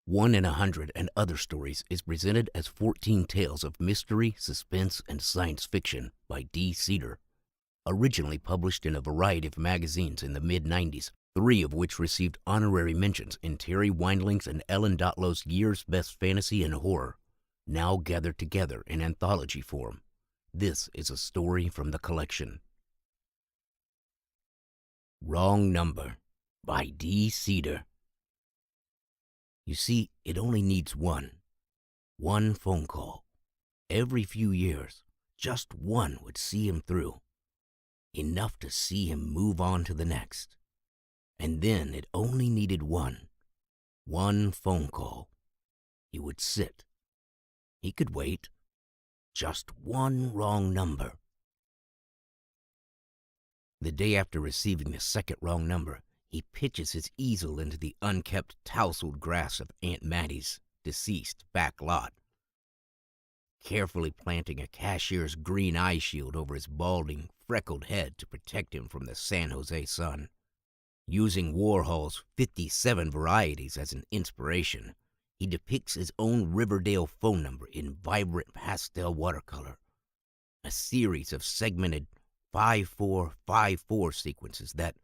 One in a Hundred and Other Stories is presented as 14 tales of mystery, suspense, and science fiction by D Ceder, originally published in a variety of magazines in the mid-90s, 3 of which received honorary mentions in Terri Windling's and Ellen Datlow's Year's Best Fantasy and Horror, now gathered together in anthology form. This is a story from the collection. Wrong Number by D Ceder. You see, it only needs one phone call. Every few years, just one would see him through. Enough to see him move on to the next. And then it only needed one phone call. He would sit. He could wait. Just one wrong number. The day after receiving the second wrong number, he pitches his easel into the unkept, tousled grass of Aunt Mattie's deceased back lot, carefully planting a cashier's green eye shield over his balding, freckled head to protect him from the San Jose sun. Using Warhol's 57 Varieties as an inspiration, he depicts his own Riverdale phone number in vibrant pastel watercolor, a series of segmented 5454 sequences that,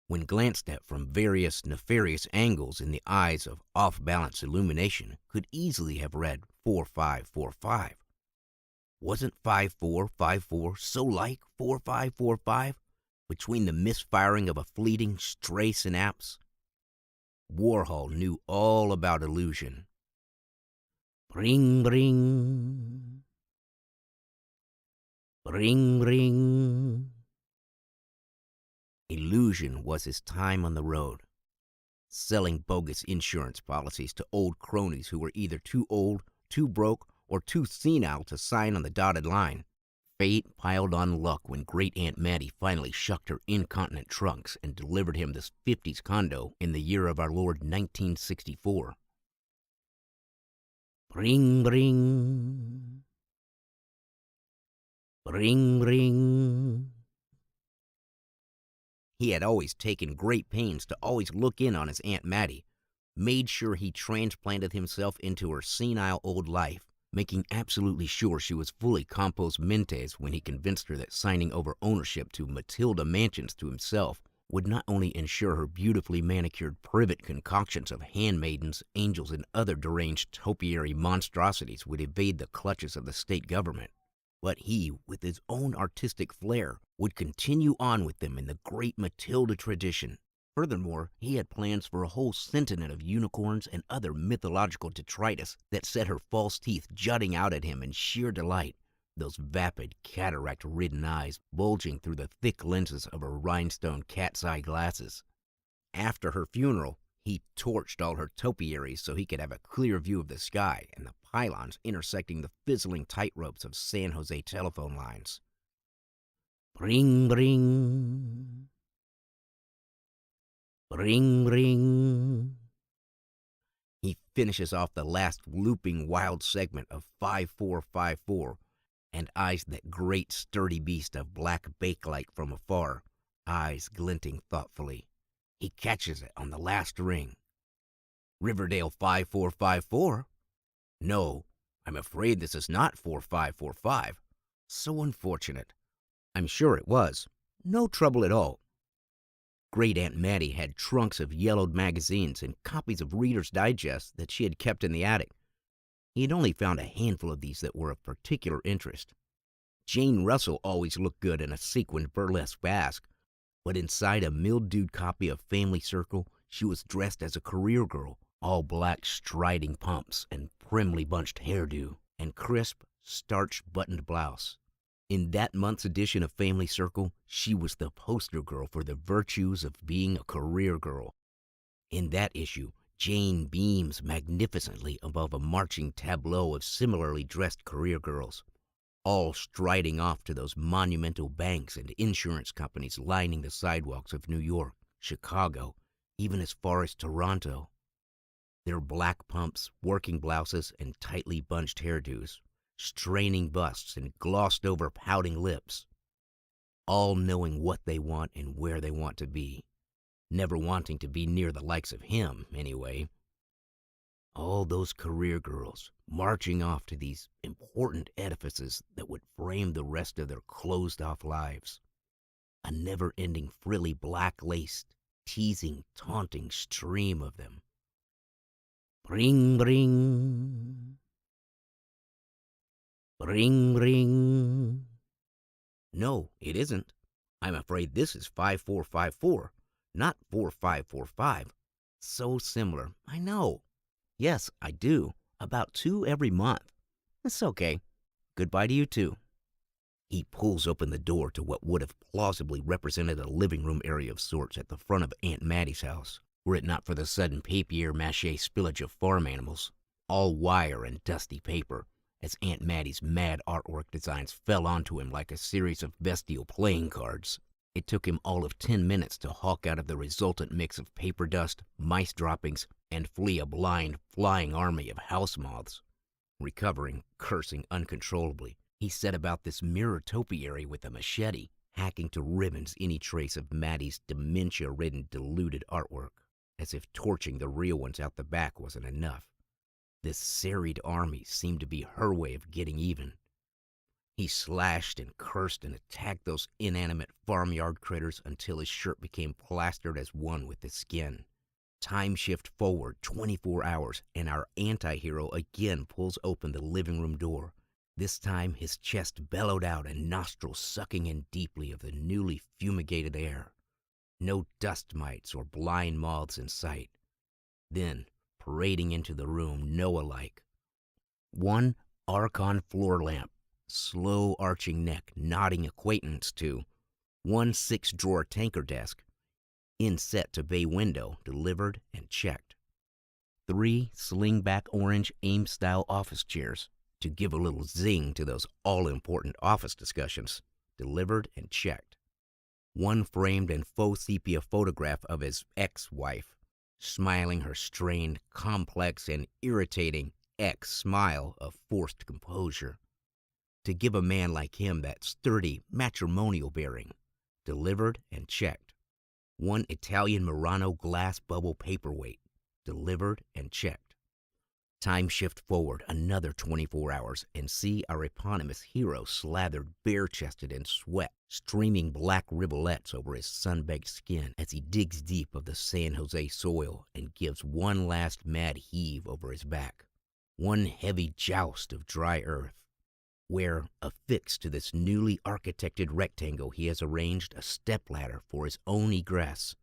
when glanced at from various nefarious angles in the eyes of off-balance illumination, could easily have read 4545. Wasn't 5454 so like 4545 between the misfiring of a fleeting stray synapse? Warhol knew all about illusion. Bring, bring. Bring, bring. Illusion was his time on the road, selling bogus insurance policies to old cronies who were either too old, too broke, or too senile to sign on the dotted line. Fate piled on luck when Great Aunt Mattie finally shucked her incontinent trunks and delivered him this 50s condo in the year of our Lord 1964. Bring, bring. Bring, bring. He had always taken great pains to always look in on his Aunt Mattie, made sure he transplanted himself into her senile old life, making absolutely sure she was fully compos mentis when he convinced her that signing over ownership to Matilda Mansions to himself would not only ensure her beautifully manicured privet concoctions of handmaidens, angels, and other deranged topiary monstrosities would evade the clutches of the state government, but he, with his own artistic flair, would continue on with them in the great Matilda tradition. Furthermore, he had plans for a whole centennial of unicorns and other mythological detritus that set her false teeth jutting out at him in sheer delight, those vapid, cataract-ridden eyes bulging through the thick lenses of her rhinestone cat's-eye glasses. After her funeral, he torched all her topiaries so he could have a clear view of the sky and the pylons intersecting the fizzling tightropes of San Jose telephone lines. Bring, bring. Bring, bring. He finishes off the last looping wild segment of 5454 and eyes that great sturdy beast of black bakelite from afar, eyes glinting thoughtfully. He catches it on the last ring. Riverdale 5454? No, I'm afraid this is not 4545. So unfortunate. I'm sure it was. No trouble at all. Great Aunt Mattie had trunks of yellowed magazines and copies of Reader's Digest that she had kept in the attic. He had only found a handful of these that were of particular interest. Jane Russell always looked good in a sequined burlesque basque, but inside a mildewed copy of Family Circle, she was dressed as a career girl, all black striding pumps and primly bunched hairdo, and crisp, starched buttoned blouse. In that month's edition of Family Circle, she was the poster girl for the virtues of being a career girl. In that issue, Jane beams magnificently above a marching tableau of similarly dressed career girls, all striding off to those monumental banks and insurance companies lining the sidewalks of New York, Chicago, even as far as Toronto. Their black pumps, working blouses, and tightly bunched hairdos, straining busts and glossed-over pouting lips, all knowing what they want and where they want to be, never wanting to be near the likes of him, anyway. All those career girls marching off to these important edifices that would frame the rest of their closed-off lives. A never-ending frilly black-laced, teasing, taunting stream of them. Bring, bring. Bring, bring. No, it isn't. I'm afraid this is 5454, not 4545. So similar, I know. Yes, I do. About 2 every month. It's okay. Goodbye to you, too. He pulls open the door to what would have plausibly represented a living room area of sorts at the front of Aunt Mattie's house, were it not for the sudden papier-mâché spillage of farm animals, all wire and dusty paper, as Aunt Mattie's mad artwork designs fell onto him like a series of bestial playing cards. It took him all of 10 minutes to hawk out of the resultant mix of paper dust, mice droppings, and flee a blind, flying army of house moths. Recovering, cursing uncontrollably, he set about this mirror topiary with a machete, hacking to ribbons any trace of Mattie's dementia-ridden, deluded artwork, as if torching the real ones out the back wasn't enough. This serried army seemed to be her way of getting even. He slashed and cursed and attacked those inanimate farmyard critters until his shirt became plastered as one with his skin. Time shift forward 24 hours, and our anti-hero again pulls open the living room door. This time his chest bellowed out and nostrils sucking in deeply of the newly fumigated air. No dust mites or blind moths in sight. Then, parading into the room Noah-like, one Archon floor lamp, slow arching neck nodding acquaintance to, one 6-drawer tanker desk, inset to bay window, delivered and checked. 3 sling-back orange AIM-style office chairs, to give a little zing to those all-important office discussions, delivered and checked. 1 framed and faux sepia photograph of his ex-wife, smiling her strained, complex, and irritating ex-smile of forced composure, to give a man like him that sturdy matrimonial bearing, delivered and checked. 1 Italian Murano glass bubble paperweight, delivered and checked. Time shift forward another 24 hours and see our eponymous hero slathered bare-chested in sweat, streaming black rivulets over his sun-baked skin as he digs deep of the San Jose soil and gives one last mad heave over his back. 1 heavy joust of dry earth, where, affixed to this newly architected rectangle, he has arranged a stepladder for his own egress,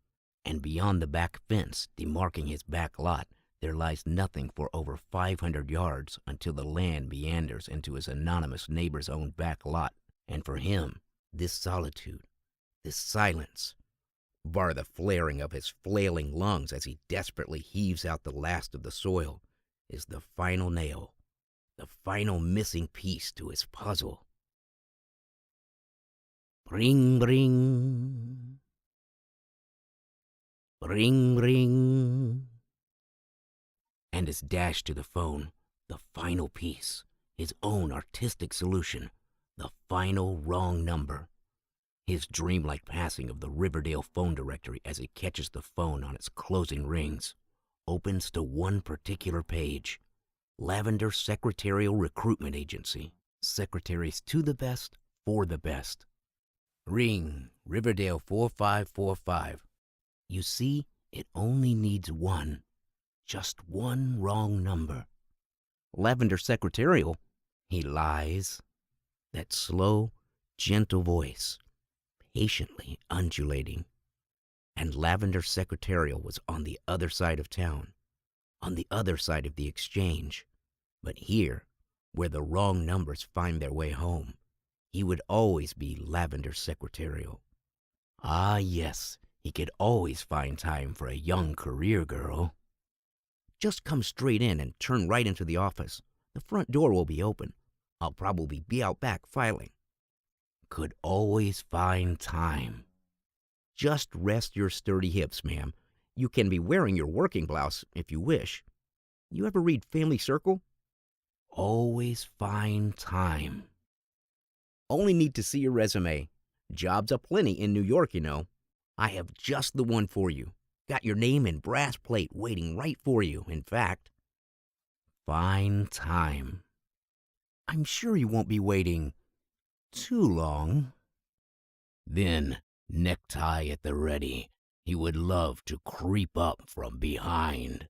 and beyond the back fence, demarking his back lot, there lies nothing for over 500 yards until the land meanders into his anonymous neighbor's own back lot, and for him, this solitude, this silence, bar the flaring of his flailing lungs as he desperately heaves out the last of the soil, is the final nail, the final missing piece to his puzzle. Bring, bring. Bring, bring. And his dash to the phone, the final piece, his own artistic solution, the final wrong number. His dreamlike passing of the Riverdale phone directory as he catches the phone on its closing rings, opens to one particular page. Lavender Secretarial Recruitment Agency. Secretaries to the best, for the best. Ring, Riverdale 4545. You see, it only needs one. Just one wrong number. Lavender Secretarial, he lies. That slow, gentle voice, patiently undulating. And Lavender Secretarial was on the other side of town, on the other side of the exchange. But here, where the wrong numbers find their way home, he would always be Lavender Secretarial. Ah, yes, he could always find time for a young career girl. Just come straight in and turn right into the office. The front door will be open. I'll probably be out back filing. Could always find time. Just rest your sturdy hips, ma'am. You can be wearing your working blouse if you wish. You ever read Family Circle? Always find time. Only need to see your resume. Jobs aplenty in New York, you know. I have just the one for you. Got your name in brass plate waiting right for you, in fact. Fine time. I'm sure you won't be waiting too long. Then, necktie at the ready, he would love to creep up from behind.